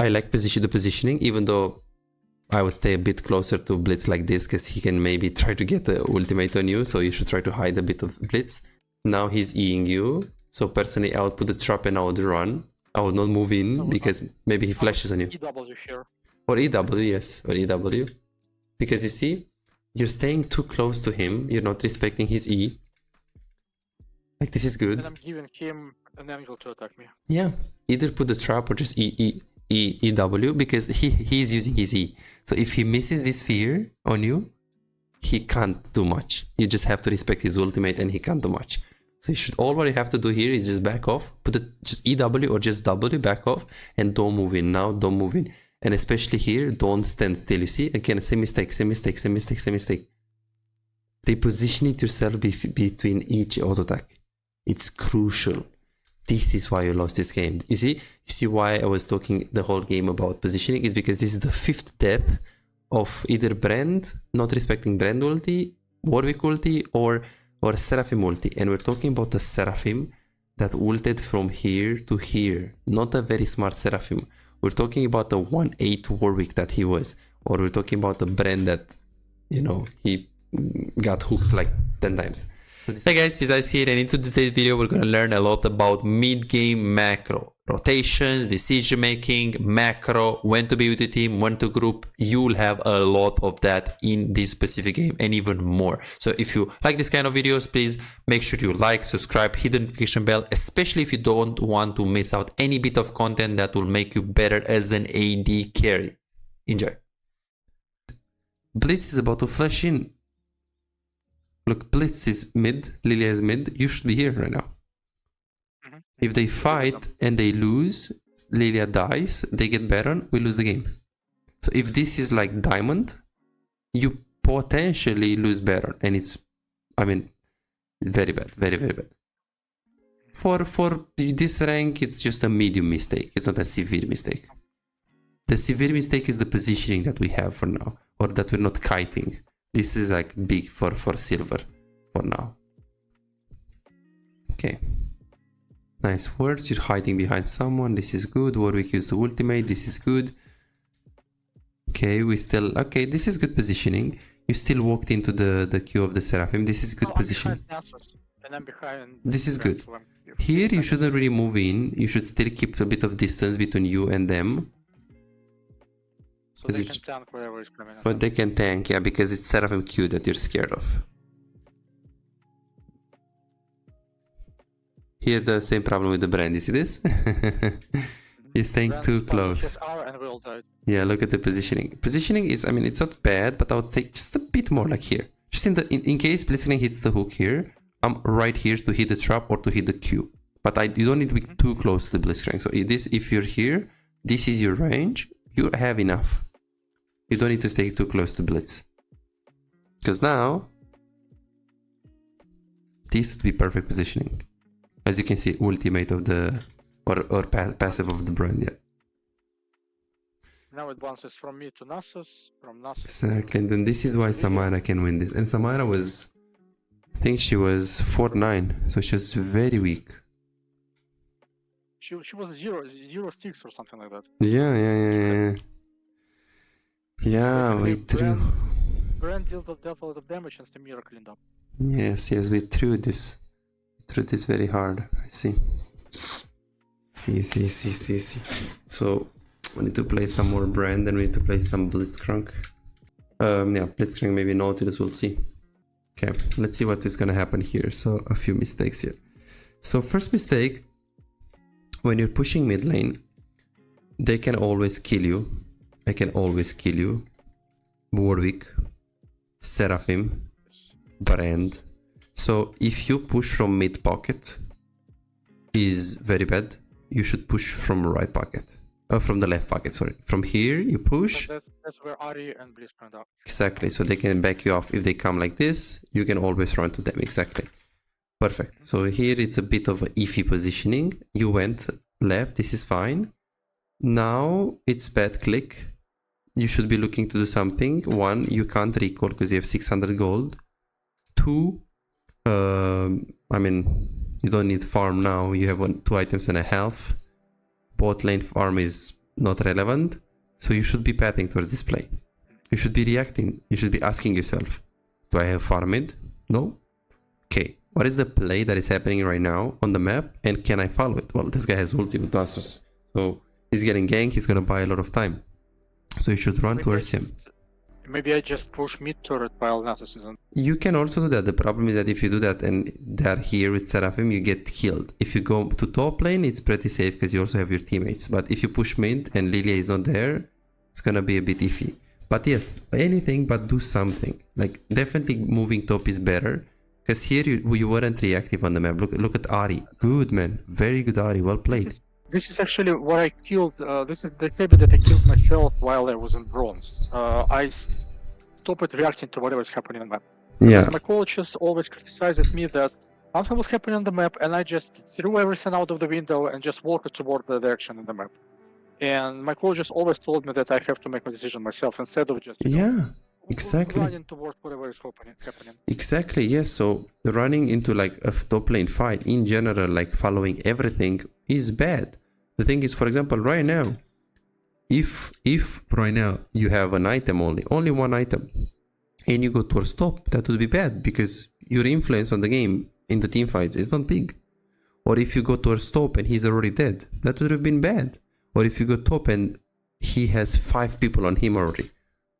I like the positioning, even though I would stay a bit closer to Blitz like this, because he can maybe try to get the ultimate on you, so you should try to hide a bit of Blitz. Now he's Eing you, so personally I would put the trap and I would run. I would not move in, because maybe he flashes on you. EW here. Or EW, yes, or EW. Because you see, you're staying too close to him, you're not respecting his E. Like, this is good. And I'm giving him an angle to attack me. Yeah, either put the trap or just EW, because he is using his E. So if he misses this fear on you, he can't do much. You just have to respect his ultimate and he can't do much. So you should, all what you have to do here is just back off, put it just EW or just W, back off, and don't move in. Now don't move in. And especially here, don't stand still. You see, again, same mistake. Repositioning yourself between each auto attack. It's crucial. This is why you lost this game. You see why I was talking the whole game about positioning, is because this is the 5th death of either Brand not respecting Brand ulti, Warwick ulti, or Seraphim ulti. And we're talking about the Seraphim that ulted from here to here. Not a very smart Seraphim. We're talking about the 1-8 Warwick that he was. Or we're talking about the Brand that, you know, he got hooked like 10 times. Hey guys, Pizza here, and in today's video we're gonna learn a lot about mid-game macro. Rotations, decision making, macro, when to be with the team, when to group. You'll have a lot of that in this specific game and even more. So if you like this kind of videos, please make sure you like, subscribe, hit the notification bell, especially if you don't want to miss out any bit of content that will make you better as an AD carry. Enjoy. Blitz is about to flash in. Look, Blitz is mid, Lilia is mid, you should be here right now. If they fight and they lose, Lilia dies, they get Baron, we lose the game. So if this is like Diamond, you potentially lose Baron, and it's, I mean, very bad, very bad. For this rank, it's just a medium mistake, it's not a severe mistake. The severe mistake is the positioning that we have for now, or that we're not kiting. This is like big for silver for now. Okay. Nice words. You're hiding behind someone. This is good. Warwick used the ultimate. This is good. Okay, we still... Okay, this is good positioning. You still walked into the queue of the Seraphim. This is good positioning. And I'm behind. This is good. Here, you shouldn't really move in. You should still keep a bit of distance between you and them. So they can tank whatever is coming up. But they can tank, yeah, because it's Seraphim Q that you're scared of. Here the same problem with the Brand, you see this? He's staying too close. Yeah, look at the positioning. Positioning is, I mean, it's not bad, but I would say just a bit more like here. Just in case Blitzcrank hits the hook here, I'm right here to hit the trap or to hit the Q. But you don't need to be too close to the Blitzcrank. So if you're here, this is your range, you have enough. You don't need to stay too close to Blitz. Because now, this would be perfect positioning. As you can see, ultimate of the, or passive of the Brand, yeah. Now it bounces from me to Nasus, from Nasus. Exactly, and then this is why Samara can win this. And Samara was, I think she was 4-9, so she was very weak. She was 0-6 or something like that. Yeah. Yeah, we threw. Brand dealt a lot of damage and Samira cleaned up. Yes, we threw this. Threw this very hard. I see. See. So we need to play some more Brand, and we need to play some Blitzcrank. Yeah, Blitzcrank maybe Nautilus, we'll see. Okay, let's see what is gonna happen here. So a few mistakes here. So first mistake, when you're pushing mid lane, they can always kill you. I can always kill you. Warwick, Seraphim, Brand. So if you push from mid pocket, is very bad. You should push from right pocket. From the left pocket, sorry. From here, you push. So that's where Ari and Blitzcrank are. Exactly, so they can back you off. If they come like this, you can always run to them, exactly. Perfect. So here it's a bit of an iffy positioning. You went left, this is fine. Now it's bad click. You should be looking to do something. 1, you can't recall because you have 600 gold. 2, I mean, you don't need farm now. You have 2 items and a half. Bot lane farm is not relevant. So you should be pathing towards this play. You should be reacting. You should be asking yourself, do I have farm mid? No. Okay, what is the play that is happening right now on the map, and can I follow it? Well, this guy has ulti with Nasus, so he's getting ganked, he's gonna buy a lot of time. So you should run towards him. Maybe I just push mid turret while Nasus isn't. You can also do that. The problem is that if you do that and they're here with Seraphim, you get killed. If you go to top lane, it's pretty safe because you also have your teammates. But if you push mid and Lilia is not there, it's gonna be a bit iffy. But yes, anything but do something. Like, definitely moving top is better. Because here you weren't reactive on the map. Look at Ahri. Good, man. Very good Ahri. Well played. This is actually what I killed. This is the cabin that I killed myself while I was in bronze. I stopped reacting to whatever is happening on the map. Yeah. My coaches always criticized me that nothing was happening on the map, and I just threw everything out of the window and just walked toward the direction on the map. And my coaches always told me that I have to make a decision myself instead of just exactly. running toward whatever is happening. Exactly, yes. So running into like a top lane fight in general, like following everything, is bad. The thing is, for example, right now, if right now you have an item only one item, and you go towards top, that would be bad because your influence on the game in the team fights is not big. Or if you go towards top and he's already dead, that would have been bad. Or if you go top and he has 5 people on him already,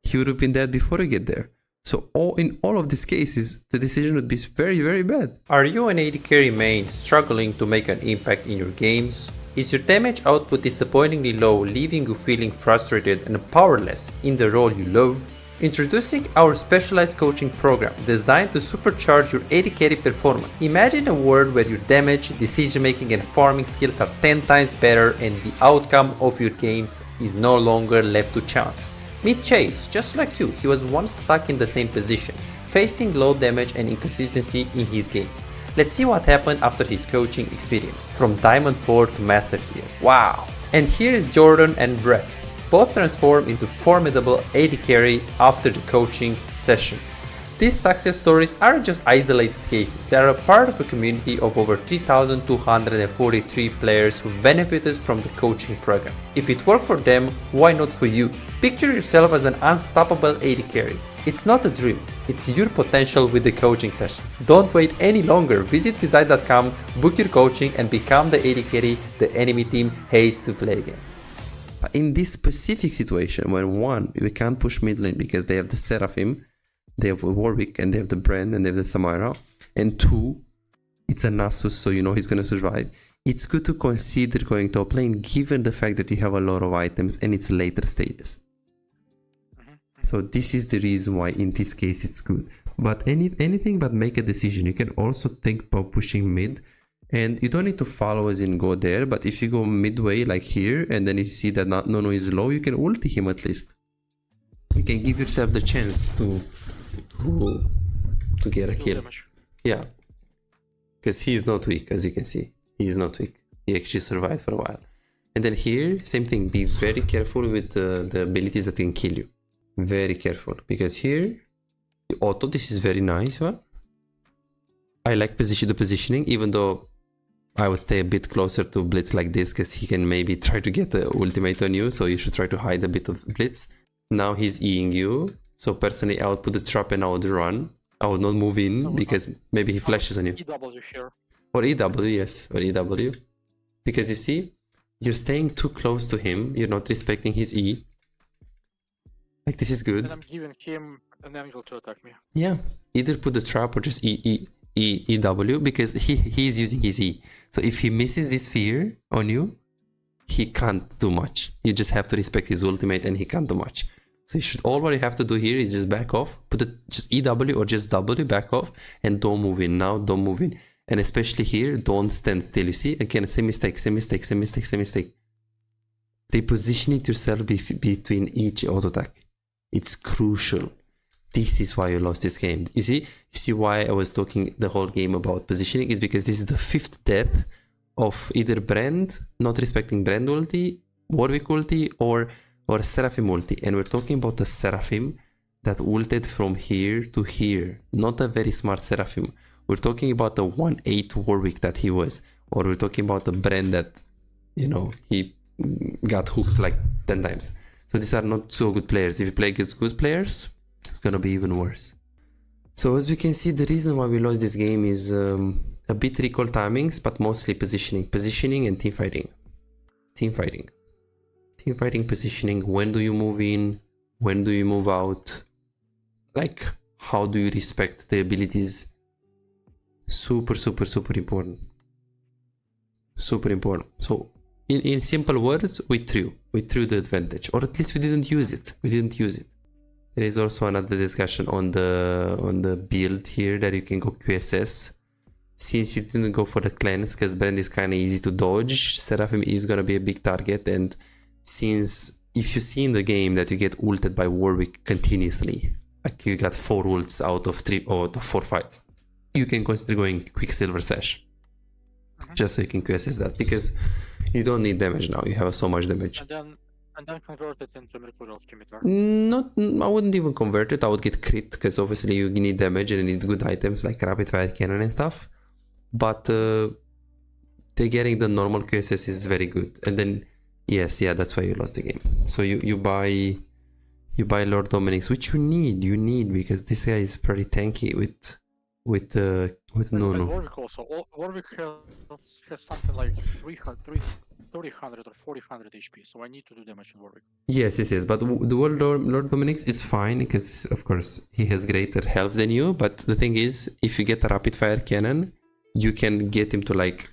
he would have been dead before you get there. So in all of these cases, the decision would be very, very bad. Are you an AD carry main struggling to make an impact in your games? Is your damage output disappointingly low, leaving you feeling frustrated and powerless in the role you love? Introducing our specialized coaching program designed to supercharge your AD carry performance. Imagine a world where your damage, decision making and farming skills are 10 times better and the outcome of your games is no longer left to chance. Meet Chase. Just like you, he was once stuck in the same position, facing low damage and inconsistency in his games. Let's see what happened after his coaching experience, from Diamond 4 to Master Tier. Wow! And here is Jordan and Brett, both transformed into formidable AD carry after the coaching session. These success stories aren't just isolated cases, they are a part of a community of over 3,243 players who benefited from the coaching program. If it worked for them, why not for you? Picture yourself as an unstoppable AD carry. It's not a dream, it's your potential with the coaching session. Don't wait any longer, visit Visite.com, book your coaching and become the AD carry the enemy team hates to play against. In this specific situation, when one, we can't push mid lane because they have the Seraphim, they have Warwick, and they have the Brand, and they have the Samira, and 2, it's a Nasus, so you know he's gonna survive. It's good to consider going top lane given the fact that you have a lot of items and it's later stages. So this is the reason why in this case it's good. But anything but make a decision. You can also think about pushing mid, and you don't need to follow as in go there, but if you go midway like here and then you see that Nono is low, you can ulti him at least. You can give yourself the chance to get a kill. Yeah, because he is not weak, as you can see. He is not weak. He actually survived for a while. And then here, same thing. Be very careful with the abilities that can kill you. Very careful, because here the auto, this is very nice one. I like the positioning, even though I would stay a bit closer to Blitz like this, because he can maybe try to get the ultimate on you, so you should try to hide a bit of Blitz. Now he's Eing you, so personally I would put the trap and I would run. I would not move in, because maybe he flashes on you. EW here. Or EW, yes, or EW. Because you see, you're staying too close to him, you're not respecting his E. Like, this is good. And I'm giving him an angle to attack me. Yeah, either put the trap or just EW, because he is using his E. So if he misses this fear on you, he can't do much. You just have to respect his ultimate and he can't do much. So all you have to do here is just back off, just EW or just W, back off, and don't move in. Now don't move in. And especially here, don't stand still. You see, again, same mistake. Repositioning yourself between each auto attack. It's crucial. This is why you lost this game. You see why I was talking the whole game about positioning, is because this is the 5th death of either Brand not respecting Brand ulti, Warwick ulti, or Seraphim ulti. And we're talking about the Seraphim that ulted from here to here. Not a very smart Seraphim. We're talking about the 1-8 Warwick that he was. Or we're talking about the Brand that, you know, he got hooked like 10 times. So these are not so good players. If you play against good players, it's gonna be even worse. So as we can see, the reason why we lost this game is a bit recall timings, but mostly positioning and team fighting. Team fighting, positioning. When do you move in? When do you move out? Like, how do you respect the abilities? Super important. Super important. So in simple words, we threw the advantage, or at least we didn't use it. There is also another discussion on the build here that you can go QSS. Since you didn't go for the cleanse, because Brand is kind of easy to dodge, Seraphim is gonna be a big target, and since if you see in the game that you get ulted by Warwick continuously, like you got 4 ults out of 4 fights, you can consider going Quicksilver Sash. Just so you can QSS that, because you don't need damage now, you have so much damage. And then convert it into Mercurial Scimitar. I wouldn't even convert it. I would get crit, because obviously you need damage and you need good items like Rapid Fire Cannon and stuff. But they're getting the normal QSS is very good. And then that's why you lost the game. So you buy Lord Dominic's, which you need because this guy is pretty tanky with Nunu. Warwick also. Warwick has something like 300 or 400 HP, so I need to do damage in Warwick. Yes. But the Lord Dominic's is fine because, of course, he has greater health than you. But the thing is, if you get a Rapid Fire Cannon, you can get him to like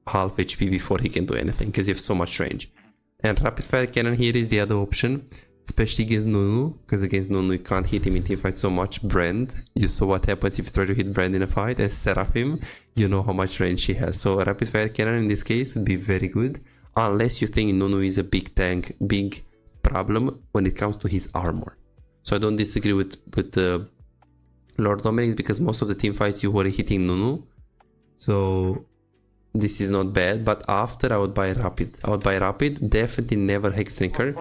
half HP before he can do anything because you have so much range. And Rapid Fire Cannon here is the other option, especially against Nunu, because against Nunu you can't hit him in teamfight so much. Brand, you saw what happens if you try to hit Brand in a fight. As Seraphim, you know how much range she has. So a Rapid Fire Cannon in this case would be very good, unless you think Nunu is a big tank, big problem when it comes to his armor. So I don't disagree with Lord Dominic, because most of the team fights you were hitting Nunu. So this is not bad, but after I would buy Rapid. Definitely never Hex Drinker.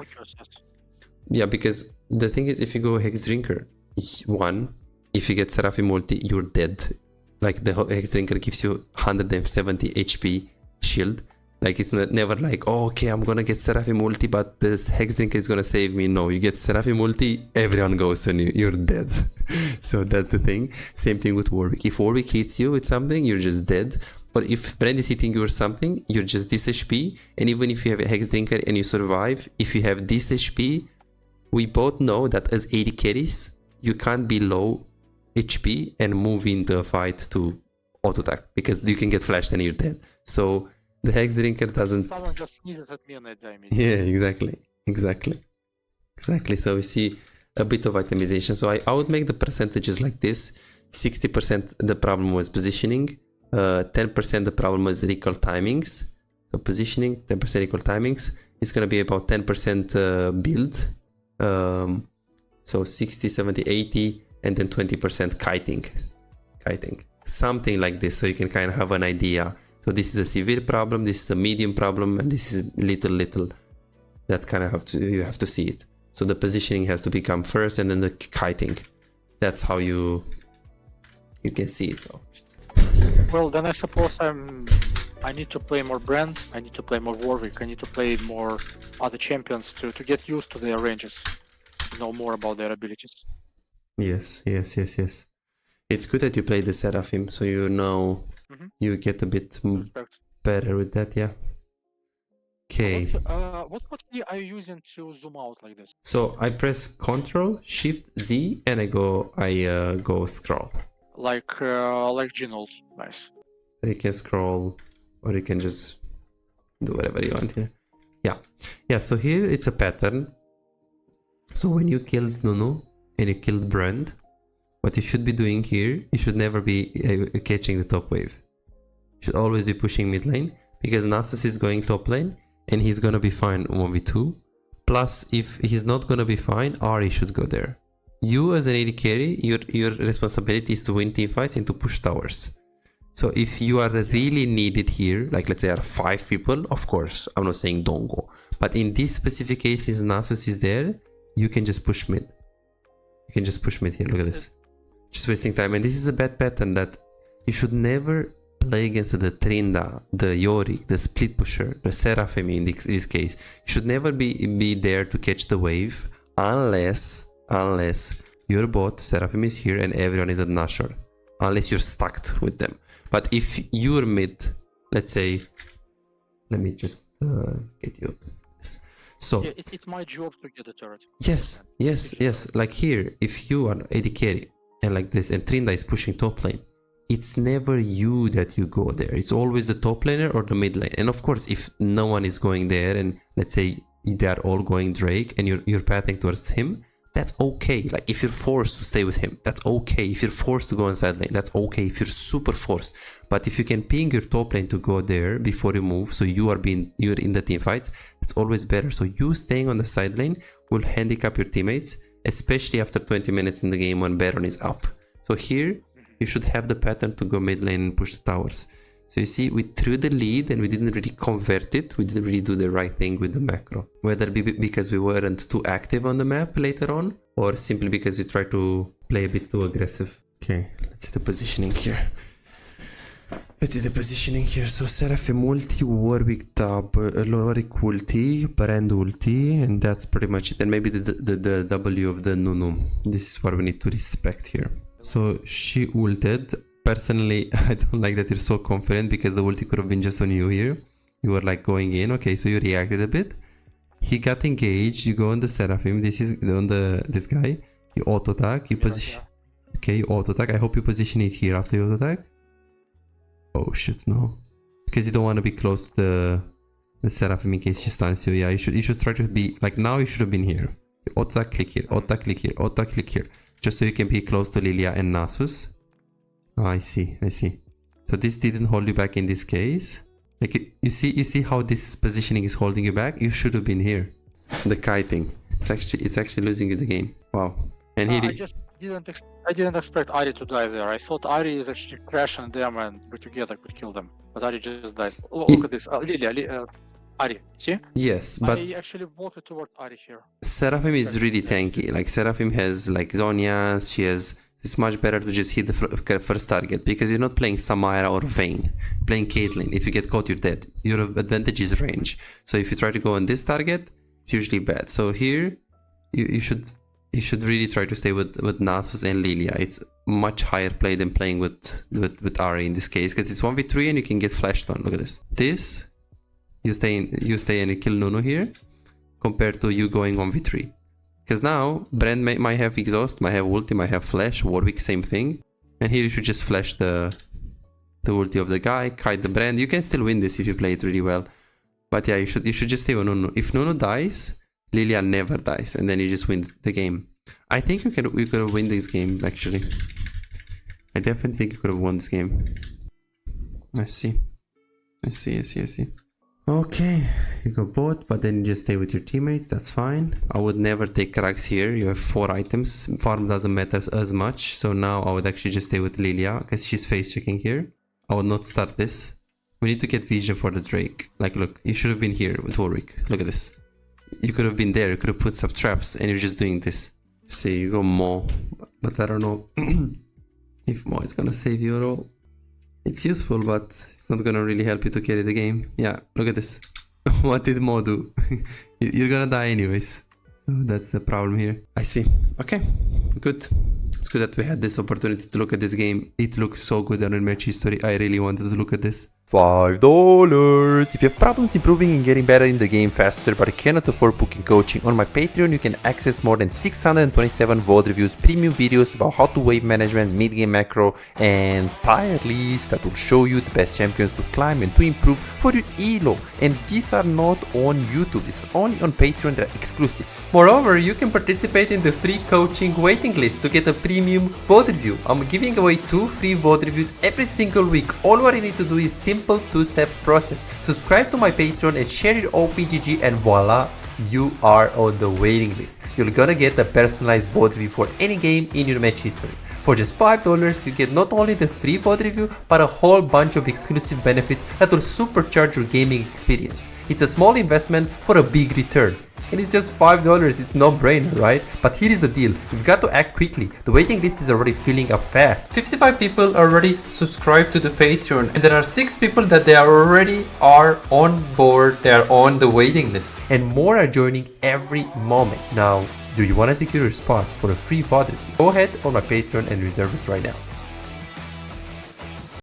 Yeah, because the thing is, if you go Hex Drinker, if you get Seraphim multi, you're dead. Like the Hex Drinker gives you 170 HP shield. Like it's never like, oh, okay, I'm gonna get Seraphim multi, but this Hex Drinker is gonna save me. No, you get Seraphim multi, everyone goes and you're dead. So that's the thing. Same thing with Warwick. If Warwick hits you with something, you're just dead. Or if Brand is hitting you or something, you're just this HP. And even if you have a Hex Drinker and you survive, if you have this HP, we both know that as AD carries, you can't be low HP and move into a fight to auto attack, because you can get flashed and you're dead. So the Hex Drinker doesn't... Someone just sneezes at me and I die. Yeah, exactly. So we see a bit of itemization. So I would make the percentages like this. 60% the problem was positioning, 10% the problem was recall timings. So positioning, 10% recall timings. It's going to be about 10% build. So 60, 70, 80, and then 20% kiting. Something like this, so you can kind of have an idea. So this is a severe problem, this is a medium problem, and this is little. That's kind of you have to see it. So the positioning has to become first, and then the kiting. That's how you can see it. So. Well, then I suppose I need to play more Brand, I need to play more Warwick, I need to play more other champions to get used to their ranges, to know more about their abilities. Yes. It's good that you play the Seraphim, so you know you get a bit better with that, yeah. Okay. What key are you using to zoom out like this? So I press Ctrl Shift Z and I go scroll. Like Genold, nice. So you can scroll, or you can just do whatever you want here. Yeah. So here it's a pattern. So when you killed Nunu and you killed Brand, what you should be doing here, you should never be catching the top wave. You should always be pushing mid lane, because Nasus is going top lane and he's gonna be fine 1v2. Plus, if he's not gonna be fine, Ahri should go there. You as an AD carry, your responsibility is to win team fights and to push towers. So if you are really needed here, like let's say there are 5 people, of course, I'm not saying don't go. But in this specific case, since Nasus is there, you can just push mid. You can just push mid here, look at this. Just wasting time. And this is a bad pattern that you should never play against the Trinda, the Yorick, the Split Pusher, the Seraphim in this case, you should never be there to catch the wave unless your bot Seraphim is here and everyone is at Nashor. Unless you're stuck with them. But if you're mid, let's say, let me just get you this. So Yeah, it's my job to get the turret. Yes. Like here, if you are AD carry and like this, and Trinda is pushing top lane, it's never you that you go there. It's always the top laner or the mid lane. And of course, if no one is going there, and let's say they are all going Drake, and you're pathing towards him, that's okay. Like if you're forced to stay with him, that's okay. If you're forced to go inside lane, that's okay. If you're super forced, but if you can ping your top lane to go there before you move, so you're in the team fights, it's always better. So you staying on the side lane will handicap your teammates, especially after 20 minutes in the game when Baron is up. So here you should have the pattern to go mid lane and push the towers. So you see, we threw the lead and we didn't really convert it. We didn't really do the right thing with the macro. Whether it be because we weren't too active on the map later on, or simply because we tried to play a bit too aggressive. Okay, let's see the positioning here. So Seraphim ulti, Warwick top, Warwick ulti, Brand ulti, and that's pretty much it. And maybe the W of the Nunu. This is what we need to respect here. So she ulted. Personally, I don't like that you're so confident, because the ulti could have been just on you here. You were like going in. Okay, so you reacted a bit. He got engaged. You go on the Seraphim. This is on this guy. You auto attack. You position. Yeah. Okay, you auto attack. I hope you position it here after you auto attack. Oh shit, no. Because you don't want to be close to the Seraphim in case she stuns you. Yeah, you should try to be like now. You should have been here. Auto attack, click here. Auto attack, click here. Auto attack, click here. Just so you can be close to Lilia and Nasus. Oh, I see. So this didn't hold you back in this case. Like you see how this positioning is holding you back. You should have been here. The kiting. It's actually losing you the game. Wow. And I just didn't expect Ari to die there. I thought Ari is actually crashing them and we together could kill them. But Ari just died. Look at this. Lilia, Ari, see? Yes, but I actually walked toward Ari here. Seraphim is really tanky. Like Seraphim has like Zhonya's. It's much better to just hit the first target, because you're not playing Samira or Vayne. You're playing Caitlyn. If you get caught, you're dead. Your advantage is range. So if you try to go on this target, it's usually bad. So here, you should really try to stay with Nasus and Lilia. It's much higher play than playing with Ari in this case, because it's 1v3 and you can get flashed on. Look at this. This, you stay and you kill Nunu here, compared to you going 1v3. Because now, Brand might have exhaust, might have ulti, might have flash, Warwick same thing. And here you should just flash the ulti of the guy, kite the Brand. You can still win this if you play it really well. But yeah, you should just stay with Nunu. If Nunu dies, Lilia never dies, and then you just win the game. I think we could have won this game, actually. I definitely think you could have won this game. I see. Okay, you go bot, but then you just stay with your teammates. That's fine. I would never take Krax here. You have 4 items. Farm doesn't matter as much. So now I would actually just stay with Lilia, because she's face checking here. I would not start this. We need to get vision for the Drake. Like, look, you should have been here with Warwick. Look at this. You could have been there. You could have put some traps, and you're just doing this. See, you go Mo, but I don't know if Mo is gonna save you at all. It's useful, but it's not gonna really help you to carry the game. Yeah, look at this. What did Mo do? You're gonna die anyways. So that's the problem here. I see. Okay, good. It's good that we had this opportunity to look at this game. It looks so good on match history. I really wanted to look at this. $5. If you have problems improving and getting better in the game faster but cannot afford booking coaching, on my Patreon you can access more than 627 VOD reviews, premium videos about how to wave management, mid-game macro, and tier lists that will show you the best champions to climb and to improve for your elo. And these are not on YouTube, this is only on Patreon, they're exclusive. Moreover, you can participate in the free coaching waiting list to get a premium VOD review. I'm giving away 2 free VOD reviews every single week. All what you need to do is simple 2-step process. Subscribe to my Patreon and share your OPGG, and voila, you are on the waiting list. You're gonna get a personalized VOD review for any game in your match history. For just $5, you get not only the free VOD review, but a whole bunch of exclusive benefits that will supercharge your gaming experience. It's a small investment for a big return. and it's just $5. It's no brainer, right? But here is the deal, you've got to act quickly. The waiting list is already filling up fast. 55 people already subscribed to the Patreon, and there are 6 people that they already are on board, they are on the waiting list, and more are joining every moment. Now, do you want to secure your spot for a free VOD review? Go ahead on my Patreon and reserve it right now.